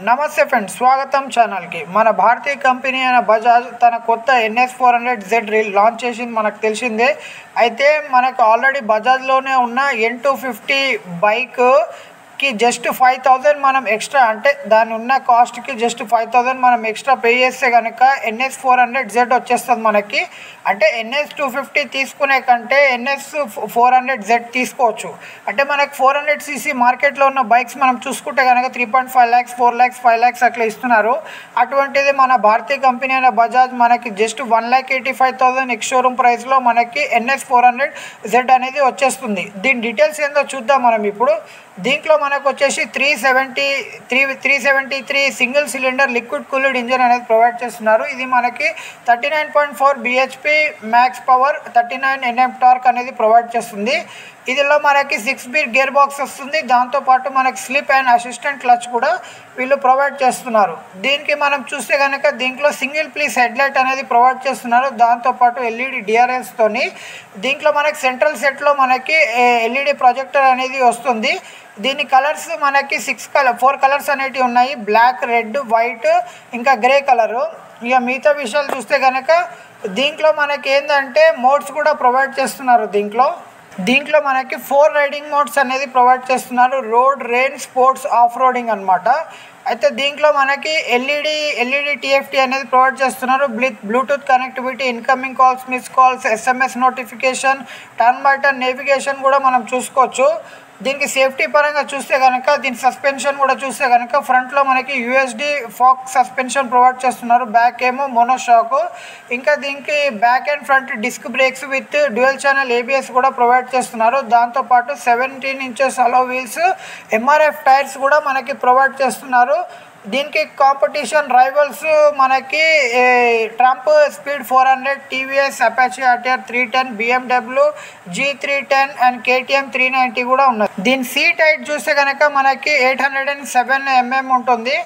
నమస్తే ఫ్రెండ్స్, స్వాగతం ఛానల్కి. మన భారతీయ కంపెనీ అయిన బజాజ్ తన కొత్త NS400Z లాంచ్ చేసింది మనకు తెలిసిందే. అయితే మనకు ఆల్రెడీ బజాజ్లోనే ఉన్న N250 బైక్కి జస్ట్ 5,000 మనం ఎక్స్ట్రా, అంటే దాని ఉన్న కాస్ట్కి జస్ట్ 5,000 మనం ఎక్స్ట్రా పే చేస్తే కనుక NS400Z వచ్చేస్తుంది మనకి. అంటే NS250 తీసుకునే కంటే NS400Z తీసుకోవచ్చు. అంటే మనకు 400cc మార్కెట్లో ఉన్న బైక్స్ మనం చూసుకుంటే కనుక 3.5 lakhs, 4 lakhs, 5 lakhs అట్లా ఇస్తున్నారు. అటువంటిది మన భారతీయ కంపెనీ అయిన బజాజ్ మనకి జస్ట్ 1,85,000 ఎక్స్ షోరూమ్ ప్రైస్లో మనకి NS400Z అనేది వచ్చేస్తుంది. దీని డీటెయిల్స్ ఏందో చూద్దాం మనం ఇప్పుడు. దీంట్లో మనకు వచ్చేసి 373 single cylinder liquid cooled engine అనేది ప్రొవైడ్ చేస్తున్నారు. ఇది మనకి 39.4 bhp max power, 39 Nm torque అనేది ప్రొవైడ్ చేస్తుంది. ఇదిలో మనకి 6 speed గేర్ బాక్స్ వస్తుంది. దాంతోపాటు మనకి స్లిప్ అండ్ అసిస్టెంట్ క్లచ్ కూడా వీళ్ళు ప్రొవైడ్ చేస్తున్నారు. దీనికి మనం చూస్తే కనుక దీంట్లో సింగిల్ పీస్ హెడ్లైట్ అనేది ప్రొవైడ్ చేస్తున్నారు. దాంతోపాటు LED DRLస్తోని దీంట్లో మనకి సెంట్రల్ సెట్లో మనకి LED ప్రొజెక్టర్ అనేది వస్తుంది. దీని కలర్స్ మనకి 4 కలర్స్ అనేటివి ఉన్నాయి: బ్లాక్, రెడ్, వైట్, ఇంకా గ్రే కలరు. ఇక మిగతా విషయాలు చూస్తే కనుక దీంట్లో మనకి ఏంటంటే మోడ్స్ కూడా ప్రొవైడ్ చేస్తున్నారు. దీంట్లో మనకి 4 రైడింగ్ మోడ్స్ అనేది ప్రొవైడ్ చేస్తున్నారు: road, rain, sports, off roading అనమాట. అయితే దీంట్లో మనకి ఎల్ఈడి TFT అనేది ప్రొవైడ్ చేస్తున్నారు. Bluetooth connectivity, incoming calls, miss calls, SMS notification, turn by turn navigation కూడా మనం చూసుకోవచ్చు. దీనికి సేఫ్టీ పరంగా చూస్తే కనుక దీని సస్పెన్షన్ కూడా చూస్తే కనుక ఫ్రంట్లో మనకి USD ఫాక్ సస్పెన్షన్ ప్రొవైడ్ చేస్తున్నారు. బ్యాక్ ఏమో మోనోషాక్. ఇంకా దీనికి back and front disc brakes with dual channel ABS కూడా ప్రొవైడ్ చేస్తున్నారు. దాంతోపాటు 17 inches alloy wheels, MRF tyres కూడా మనకి ప్రొవైడ్ చేస్తున్నారు. దీనికి కాంపిటీషన్ రైవల్స్ మనకి Triumph speed 400, TVS Apache RTR 310, BMW G310 and KTM 390 కూడా ఉన్నాయి. దీని సీట్ హైట్ చూస్తే కనుక మనకి 807 mm ఉంటుంది.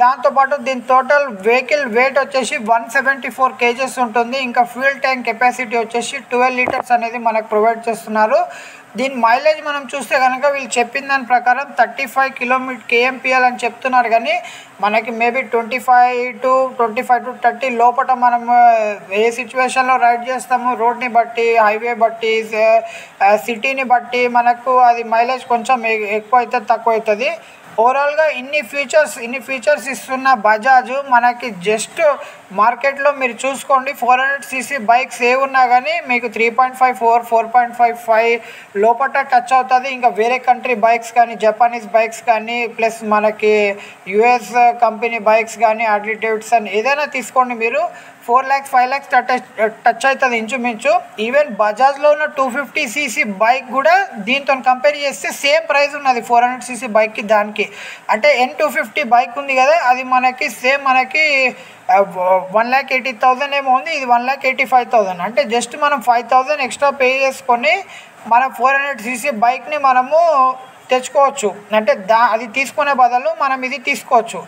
దాంతోపాటు దీని టోటల్ వెహికల్ వెయిట్ వచ్చేసి 174 kgs ఉంటుంది. ఇంకా ఫ్యూయల్ ట్యాంక్ కెపాసిటీ వచ్చేసి 12 liters అనేది మనకు ప్రొవైడ్ చేస్తున్నారు. దీని మైలేజ్ మనం చూస్తే కనుక వీళ్ళు చెప్పిన దాని ప్రకారం 35 kmpl అని చెప్తున్నారు. కానీ మనకి మేబీ 25 to 30 లోపల మనం ఏ సిచ్యువేషన్లో రైడ్ చేస్తాము, రోడ్ని బట్టి, హైవే బట్టి, సిటీని బట్టి మనకు అది మైలేజ్ కొంచెం ఎక్కువ అవుతుంది, తక్కువ అవుతుంది. ఓవరాల్గా ఇన్ని ఫీచర్స్ ఇస్తున్న బజాజ్ మనకి జస్ట్ మార్కెట్లో మీరు చూసుకోండి, 400cc బైక్స్ ఏ ఉన్నా కానీ మీకు 3.5, 4.55 లోపల టచ్ అవుతుంది. ఇంకా వేరే కంట్రీ బైక్స్ కానీ, జపానీస్ బైక్స్ కానీ, ప్లస్ మనకి US కంపెనీ బైక్స్ కానీ, హార్లీ డేవిడ్సన్ ఏదైనా తీసుకోండి మీరు 4 lakhs, 5 lakhs టచ్ అవుతుంది ఇంచుమించు. ఈవెన్ బజాజ్లో ఉన్న 250cc బైక్ కూడా దీంతో కంపేర్ చేస్తే సేమ్ ప్రైస్ ఉన్నది 400cc బైక్కి దానికి. అంటే N250 బైక్ ఉంది కదా, అది మనకి సేమ్ మనకి 1,80,000 ఏమో ఉంది. ఇది 1,85,000. అంటే జస్ట్ మనం 5,000 ఎక్స్ట్రా పే చేసుకొని మన 400cc బైక్ని మనము తెచ్చుకోవచ్చు. అంటే అది తీసుకునే బదులు మనం ఇది తీసుకోవచ్చు.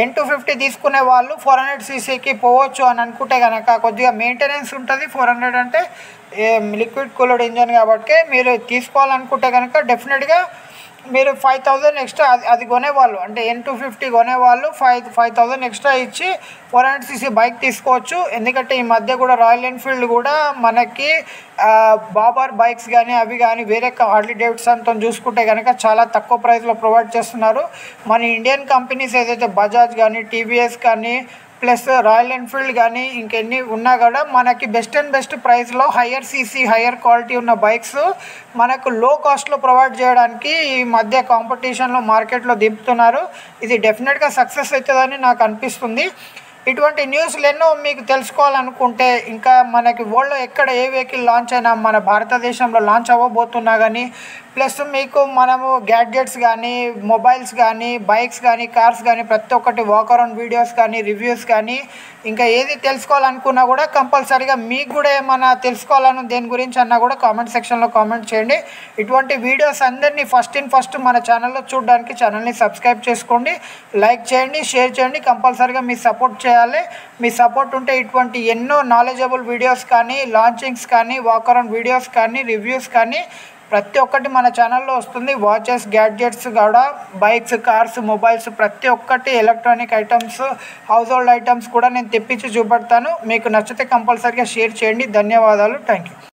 N250 తీసుకునే వాళ్ళు 400cc పోవచ్చు అని అనుకుంటే కనుక కొద్దిగా మెయింటెనెన్స్ ఉంటుంది. 400 అంటే లిక్విడ్ కూల్డ్ ఇంజన్ కాబట్టి మీరు తీసుకోవాలనుకుంటే కనుక డెఫినెట్గా మీరు 5,000 ఎక్స్ట్రా అది కొనేవాళ్ళు, అంటే N250 కొనేవాళ్ళు 5,000 ఎక్స్ట్రా ఇచ్చి 400cc బైక్ తీసుకోవచ్చు. ఎందుకంటే ఈ మధ్య కూడా రాయల్ ఎన్ఫీల్డ్ కూడా మనకి బాబర్ బైక్స్ కానీ అవి కానీ వేరే హార్లీ డేవిడ్సన్తో చూసుకుంటే కనుక చాలా తక్కువ ప్రైస్లో ప్రొవైడ్ చేస్తున్నారు. మన ఇండియన్ కంపెనీస్ ఏదైతే బజాజ్ కానీ, TVS కానీ, ప్లస్ రాయల్ ఎన్ఫీల్డ్ కానీ ఇంకెన్ని ఉన్నా కూడా మనకి బెస్ట్ ప్రైస్లో హయ్యర్ సీసీ, హయ్యర్ క్వాలిటీ ఉన్న బైక్స్ మనకు లో కాస్ట్లో ప్రొవైడ్ చేయడానికి ఈ మధ్య కాంపిటీషన్లో మార్కెట్లో దింపుతున్నారు. ఇది డెఫినెట్గా సక్సెస్ అవుతుందని నాకు అనిపిస్తుంది. ఇటువంటి న్యూస్లు ఎన్నో మీకు తెలుసుకోవాలనుకుంటే, ఇంకా మనకి వరల్డ్లో ఎక్కడ ఏ వెహికల్ లాంచ్ అయినా మన భారతదేశంలో లాంచ్ అవ్వబోతున్నా కానీ, ప్లస్ మీకు మనము గ్యాడ్జెట్స్ కానీ, మొబైల్స్ కానీ, బైక్స్ కానీ, కార్స్ కానీ ప్రతి ఒక్కటి వాక్ అరౌండ్ వీడియోస్ కానీ, రివ్యూస్ కానీ, ఇంకా ఏది తెలుసుకోవాలనుకున్నా కూడా కంపల్సరీగా మీకు కూడా ఏమైనా తెలుసుకోవాలని దేని గురించి అన్నా కూడా కామెంట్ సెక్షన్లో కామెంట్ చేయండి. ఇటువంటి వీడియోస్ అందరినీ ఫస్ట్ మన ఛానల్లో చూడడానికి ఛానల్ని సబ్స్క్రైబ్ చేసుకోండి, లైక్ చేయండి, షేర్ చేయండి. కంపల్సరీగా మీ సపోర్ట్ చేయాలి. మీ సపోర్ట్ ఉంటే ఇటువంటి ఎన్నో నాలెడ్జబుల్ వీడియోస్ కానీ, లాంచింగ్స్ కానీ, వాక్ అరౌండ్ వీడియోస్ కానీ, రివ్యూస్ కానీ ప్రతి ఒక్కటి మన ఛానల్లో వస్తుంది. వాచెస్, గ్యాడ్జెట్స్ కూడా, బైక్స్, కార్స్, మొబైల్స్ ప్రతి ఒక్కటి electronic items, house hold items కూడా నేను తెప్పించి చూపెడతాను. మీకు నచ్చితే కంపల్సరీగా షేర్ చేయండి. ధన్యవాదాలు. Thank you.